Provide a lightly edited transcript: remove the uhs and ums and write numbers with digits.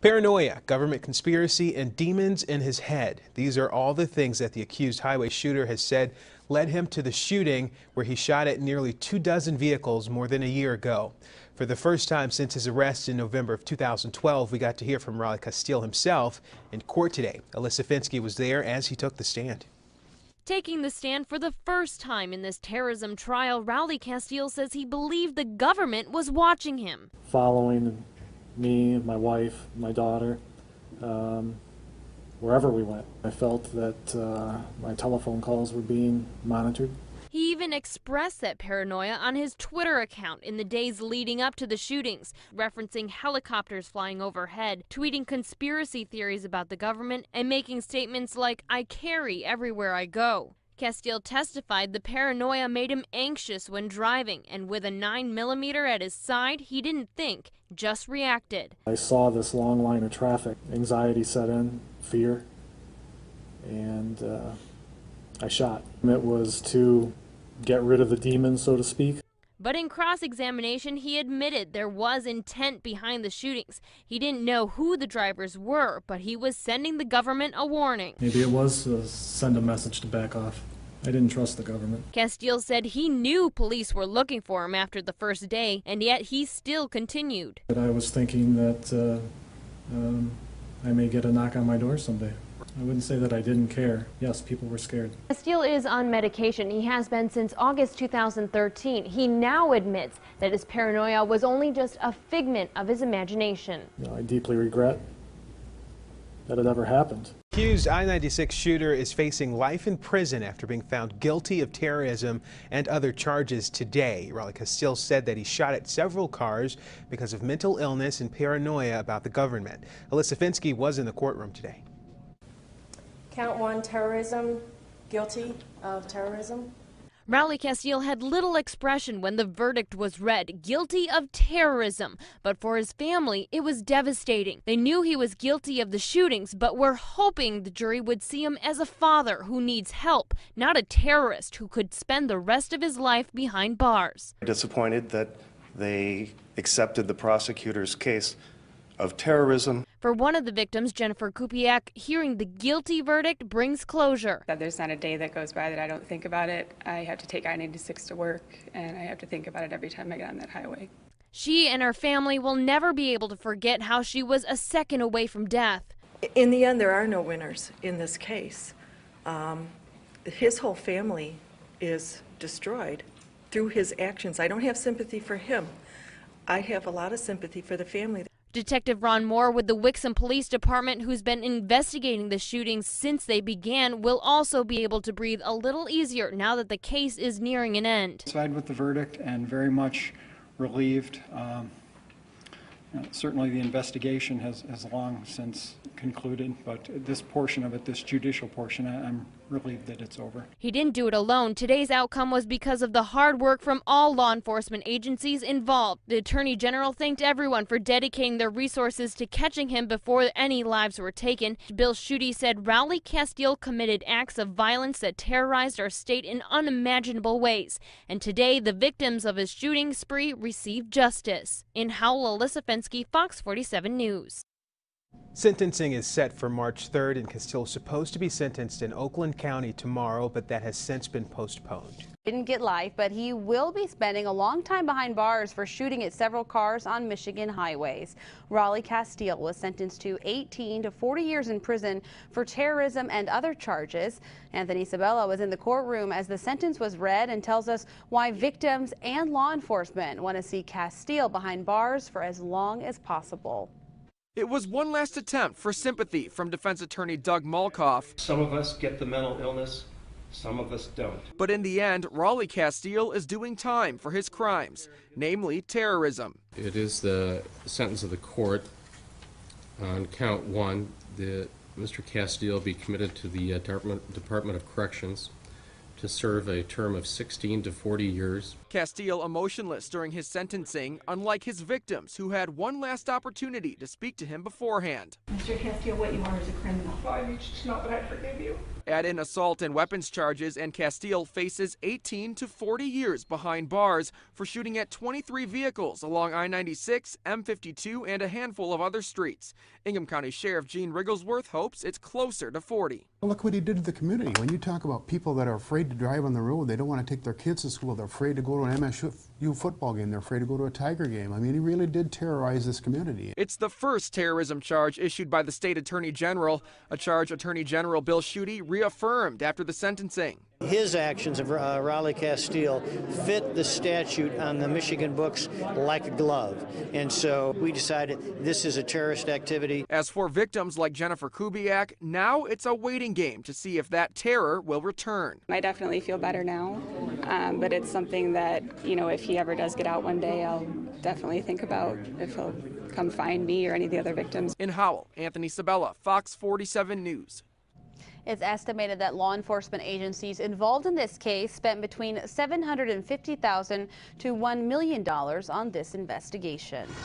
Paranoia, government conspiracy, and demons in his head. These are all the things that the accused highway shooter has said led him to the shooting where he shot at nearly 24 vehicles more than a year ago. For the first time since his arrest in November of 2012, we got to hear from Raulie Casteel himself in court today. Alyssa Finsky was there as he took the stand. Taking the stand for the first time in this terrorism trial, Raulie Casteel says he believed the government was watching him. Following me, my wife, my daughter, wherever we went. I felt that my telephone calls were being monitored. He even expressed that paranoia on his Twitter account in the days leading up to the shootings, referencing helicopters flying overhead, tweeting conspiracy theories about the government, and making statements like, "I carry everywhere I go." Casteel testified the paranoia made him anxious when driving, and with a 9mm at his side, he didn't think, just reacted. I saw this long line of traffic. Anxiety set in, fear, and I shot. It was to get rid of the demons, so to speak. But in cross-examination, he admitted there was intent behind the shootings. He didn't know who the drivers were, but he was sending the government a warning. Maybe it was to send a message to back off. I didn't trust the government. Casteel said he knew police were looking for him after the first day, and yet he still continued. But I was thinking that I may get a knock on my door someday. I wouldn't say that I didn't care. Yes, people were scared. Casteel is on medication. He has been since August 2013. He now admits that his paranoia was only just a figment of his imagination. I deeply regret that it ever happened. The accused I-96 shooter is facing life in prison after being found guilty of terrorism and other charges today. Raulie Casteel said that he shot at several cars because of mental illness and paranoia about the government. Alyssa Finsky was in the courtroom today. Count 1, terrorism, guilty of terrorism. Raulie Casteel had little expression when the verdict was read, guilty of terrorism. But for his family, it was devastating. They knew he was guilty of the shootings, but were hoping the jury would see him as a father who needs help, not a terrorist who could spend the rest of his life behind bars. Disappointed that they accepted the prosecutor's case of terrorism. For one of the victims, Jennifer Kupiak, hearing the guilty verdict brings closure. There's not a day that goes by that I don't think about it. I have to take I-96 to work, and I have to think about it every time I get on that highway. She and her family will never be able to forget how she was a second away from death. In the end, there are no winners in this case. His whole family is destroyed through his actions. I don't have sympathy for him. I have a lot of sympathy for the family. Detective Ron Moore with the Wixom Police Department, who's been investigating the shootings since they began, will also be able to breathe a little easier now that the case is nearing an end. Side with the verdict and very much relieved. Certainly the investigation has long since concluded, but this portion of it, this judicial portion, I'm relieved that it's over. He didn't do it alone. Today's outcome was because of the hard work from all law enforcement agencies involved. The Attorney General thanked everyone for dedicating their resources to catching him before any lives were taken. Bill Schuette said Raulie Casteel committed acts of violence that terrorized our state in unimaginable ways. And today, the victims of his shooting spree received justice. In Howell, Alyssa Finsky, Fox 47 News. Sentencing is set for March 3rd, and Casteel is supposed to be sentenced in Oakland County tomorrow, but that has since been postponed. Didn't get life, but he will be spending a long time behind bars for shooting at several cars on Michigan highways. Raulie Casteel was sentenced to 18 to 40 years in prison for terrorism and other charges. Anthony Sabella was in the courtroom as the sentence was read and tells us why victims and law enforcement want to see Casteel behind bars for as long as possible. It was one last attempt for sympathy from defense attorney Doug Malkoff. Some of us get the mental illness, some of us don't. But in the end, Raulie Casteel is doing time for his crimes, namely terrorism. It is the sentence of the court on count 1 that Mr. Casteel be committed to the Department of Corrections to serve a term of 16 to 40 years. Casteel emotionless during his sentencing, unlike his victims who had one last opportunity to speak to him beforehand. Mr. Casteel, what you are is a criminal. I need you to know that I forgive you. Add in assault and weapons charges, and Casteel faces 18 to 40 years behind bars for shooting at 23 vehicles along I-96, M52, and a handful of other streets. Ingham County Sheriff Gene Rigglesworth hopes it's closer to 40. Look what he did to the community. When you talk about people that are afraid to drive on the road, they don't want to take their kids to school, they're afraid to go to an MSU football game, they're afraid to go to a Tiger game. I mean, he really did terrorize this community. It's the first terrorism charge issued by the state attorney general, a charge Attorney General Bill Schuette reaffirmed after the sentencing. His actions of Raulie Casteel fit the statute on the Michigan books like a glove. And so we decided this is a terrorist activity. As for victims like Jennifer Kubiak, now it's a waiting game to see if that terror will return. I definitely feel better now, but it's something that, you know, if he ever does get out one day, I'll definitely think about if he'll come find me or any of the other victims. In Howell, Anthony Sabella, Fox 47 News. It's estimated that law enforcement agencies involved in this case spent between $750,000 to $1 million on this investigation.